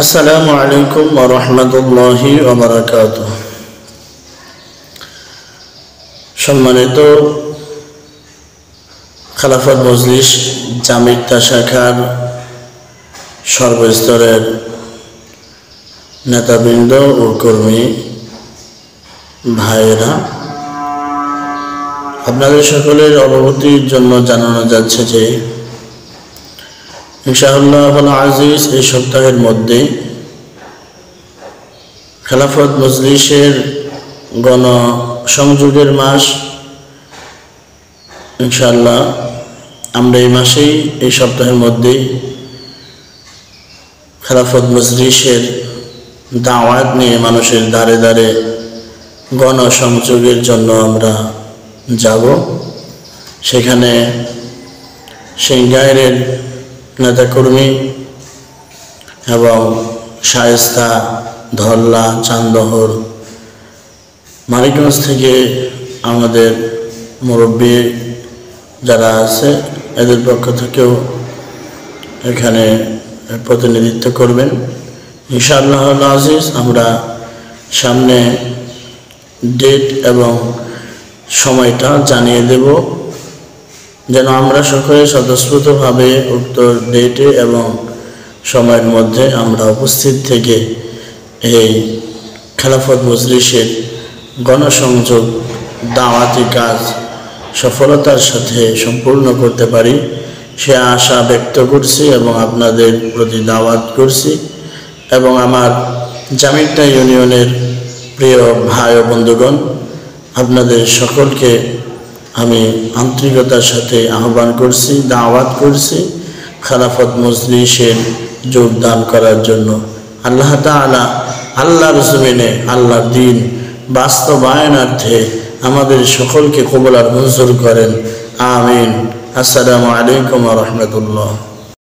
আসসালামু আলাইকুম ওয়া রাহমাতুল্লাহি ওয়া বারাকাতুহু। সম্মানিত খেলাফত মজলিস জামিয়া শাখার সর্বস্তরের নেতাবৃন্দ ও কর্মী ভাইয়েরা, আপনাদের সকলের অবগতির জন্য জানানো যাচ্ছে যে ইনশাআল্লাহ আজিজ এই সপ্তাহের মধ্যে খেলাফত মজলিসের গণসংযোগের মাস, ইনশাআল্লাহ আমরা এই মাসেই এই সপ্তাহের মধ্যেই খেলাফত মজলিসের দাওয়াত নিয়ে মানুষের দ্বারে দ্বারে গণসংযোগের জন্য আমরা যাব। সেখানে সিংগাইরের নেতাকর্মী এবং শায়েস্তা, ধল্লা, চান্দহর, মানিকগঞ্জ থেকে আমাদের মুরব্বী যারা আছে এদের পক্ষ থেকেও এখানে প্রতিনিধিত্ব করবেন ইনশাআল্লাহ আজিজ। আমরা সামনে ডেট এবং সময়টা জানিয়ে দেব, যেন আমরা সকলে স্বতঃস্ফূর্তভাবে উক্ত ডেটে এবং সময়ের মধ্যে আমরা উপস্থিত থেকে এই খেলাফত মজলিসের গণসংযোগ দাওয়াতি কাজ সফলতার সাথে সম্পূর্ণ করতে পারি সে আশা ব্যক্ত করছি এবং আপনাদের প্রতি দাওয়াত করছি। এবং আমার জামিয়া ইউনিয়নের প্রিয় ভাই ও বন্ধুগণ, আপনাদের সকলকে আমি আন্তরিকতার সাথে আহ্বান করছি, দাওয়াত করছি খেলাফত মজলিসের যোগদান করার জন্য। আল্লাহ তাআলা আল্লাহর জমিনে আল্লাহর দ্বীন বাস্তবায়নার্থে আমাদের সকলকে কবুল আর মঞ্জুর করেন, আমিন। আসসালামু আলাইকুম ওয়া রাহমাতুল্লাহ।